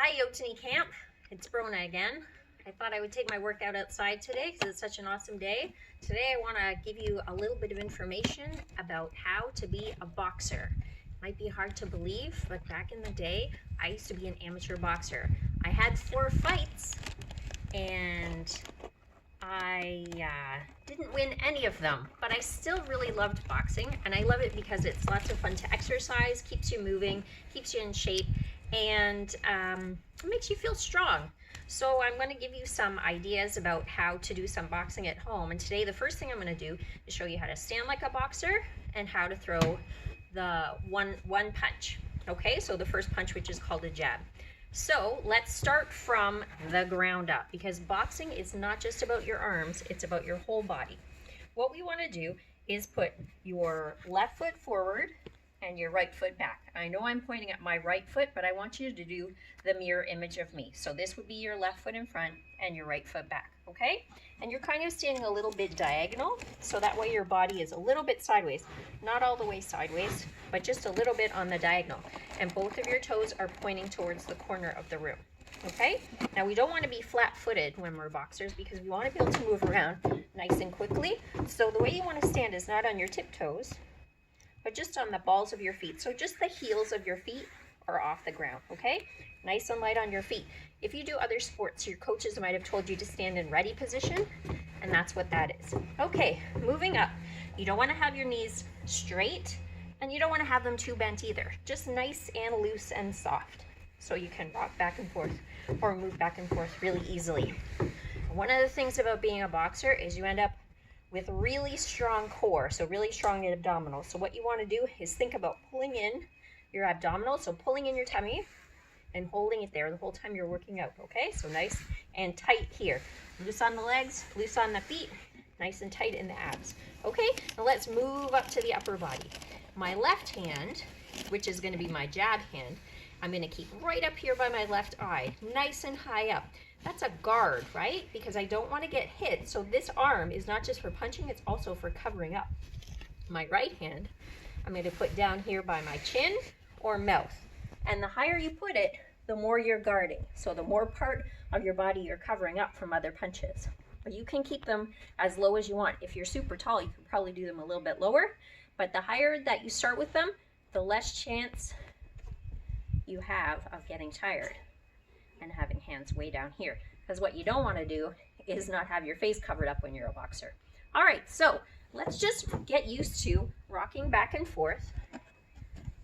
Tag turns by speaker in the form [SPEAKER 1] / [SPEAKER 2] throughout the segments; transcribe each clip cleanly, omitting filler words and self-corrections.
[SPEAKER 1] Hi, Yotuni camp. It's Bronagh again. I thought I would take my workout outside today because it's such an awesome day. Today I want to give you a little bit of information about how to be a boxer. Might be hard to believe, but back in the day, I used to be an amateur boxer. I had 4 fights and I didn't win any of them, but I still really loved boxing, and I love it because it's lots of fun to exercise, keeps you moving, keeps you in shape, and it makes you feel strong. So I'm going to give you some ideas about how to do some boxing at home. And today the first thing I'm going to do is show you how to stand like a boxer and how to throw the one punch. Okay, so the first punch, which is called a jab. So let's start from the ground up, because boxing is not just about your arms, it's about your whole body. What we want to do is put your left foot forward and your right foot back. I know I'm pointing at my right foot, but I want you to do the mirror image of me. So this would be your left foot in front and your right foot back, okay? And you're kind of standing a little bit diagonal, so that way your body is a little bit sideways. Not all the way sideways, but just a little bit on the diagonal. And both of your toes are pointing towards the corner of the room, okay? Now we don't want to be flat-footed when we're boxers because we want to be able to move around nice and quickly. So the way you want to stand is not on your tiptoes, but just on the balls of your feet. So just the heels of your feet are off the ground, okay? Nice and light on your feet. If you do other sports, your coaches might have told you to stand in ready position, and that's what that is. Okay, moving up. You don't want to have your knees straight, and you don't want to have them too bent either. Just nice and loose and soft, so you can rock back and forth or move back and forth really easily. One of the things about being a boxer is you end up with really strong core, so really strong abdominals. So what you want to do is think about pulling in your abdominals, so pulling in your tummy and holding it there the whole time you're working out, okay? So nice and tight here. Loose on the legs, loose on the feet, nice and tight in the abs. Okay, now let's move up to the upper body. My left hand, which is going to be my jab hand, I'm going to keep right up here by my left eye, nice and high up. That's a guard, right? Because I don't want to get hit. So this arm is not just for punching, it's also for covering up. My right hand, I'm going to put down here by my chin or mouth. And the higher you put it, the more you're guarding. So the more part of your body you're covering up from other punches. But you can keep them as low as you want. If you're super tall, you can probably do them a little bit lower. But the higher that you start with them, the less chance you have of getting tired and having hands way down here. Because what you don't want to do is not have your face covered up when you're a boxer. All right, so let's just get used to rocking back and forth,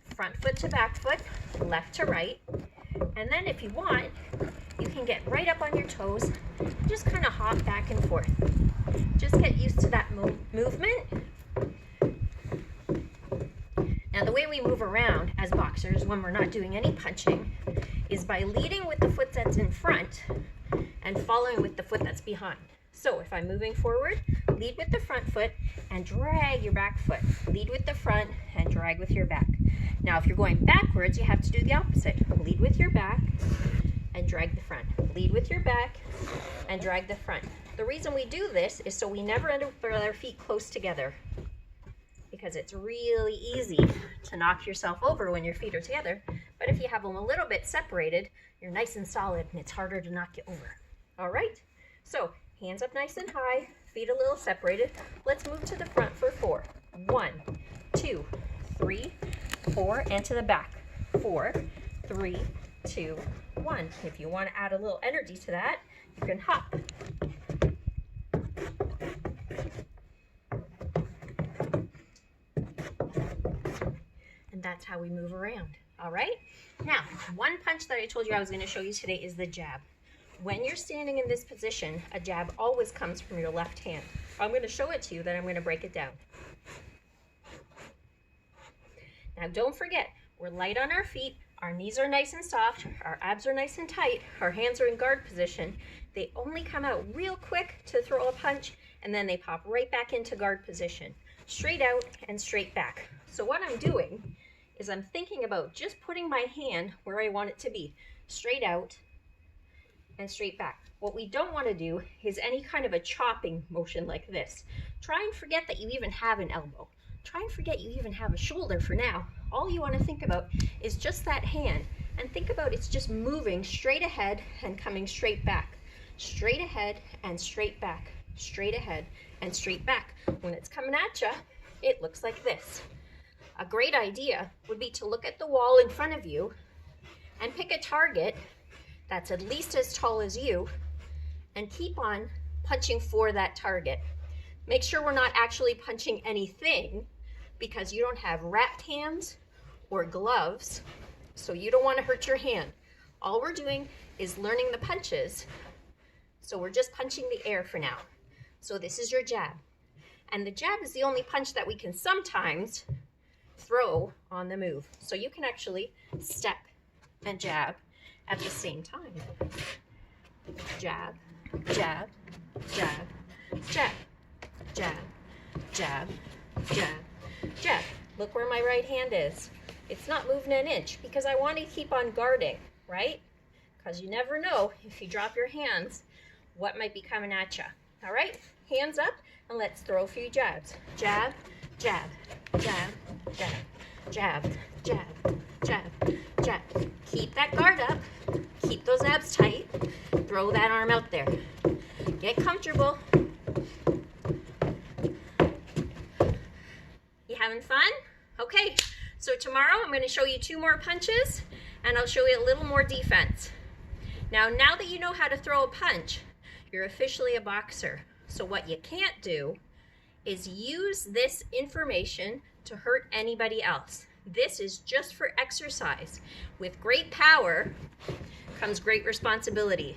[SPEAKER 1] front foot to back foot, left to right. And then if you want, you can get right up on your toes, just kind of hop back and forth. Just get used to that movement. Now the way we move around as boxers when we're not doing any punching is by leading with the foot that's in front and following with the foot that's behind. So if I'm moving forward, lead with the front foot and drag your back foot. Lead with the front and drag with your back. Now if you're going backwards, you have to do the opposite. Lead with your back and drag the front. Lead with your back and drag the front. The reason we do this is so we never end up with our feet close together, because it's really easy to knock yourself over when your feet are together. But if you have them a little bit separated, you're nice and solid and it's harder to knock you over. All right, so hands up nice and high, feet a little separated. Let's move to the front for 4. 1, 2, 3, 4, and to the back. 4, 3, 2, 1. If you want to add a little energy to that, you can hop. And that's how we move around. All right, now one punch that I told you I was going to show you today is the jab. When you're standing in this position, a jab always comes from your left hand. I'm going to show it to you, then I'm going to break it down. Now don't forget, we're light on our feet, our knees are nice and soft, our abs are nice and tight, our hands are in guard position. They only come out real quick to throw a punch, and then they pop right back into guard position. Straight out and straight back. So what I'm doing is I'm thinking about just putting my hand where I want it to be, straight out and straight back. What we don't want to do is any kind of a chopping motion like this. Try and forget that you even have an elbow. Try and forget you even have a shoulder for now. All you want to think about is just that hand And think about it's just moving straight ahead and coming straight back. Straight ahead and straight back. Straight ahead and straight back. When it's coming at you, it looks like this. A great idea would be to look at the wall in front of you and pick a target that's at least as tall as you and keep on punching for that target. Make sure we're not actually punching anything because you don't have wrapped hands or gloves, so you don't want to hurt your hand. All we're doing is learning the punches, so we're just punching the air for now. So this is your jab. And the jab is the only punch that we can sometimes throw on the move. So you can actually step and jab at the same time. Jab, jab, jab, jab, jab, jab, jab, jab. Look where my right hand is. It's not moving an inch because I want to keep on guarding, right? Because you never know if you drop your hands, what might be coming at you. All right, hands up and let's throw a few jabs. Jab, jab, jab, jab, jab, jab, jab, jab. Keep that guard up. Keep those abs tight. Throw that arm out there. Get comfortable. You having fun? Okay, so tomorrow I'm going to show you 2 more punches and I'll show you a little more defense. Now that you know how to throw a punch, you're officially a boxer. So what you can't do is use this information to hurt anybody else. This is just for exercise. With great power comes great responsibility.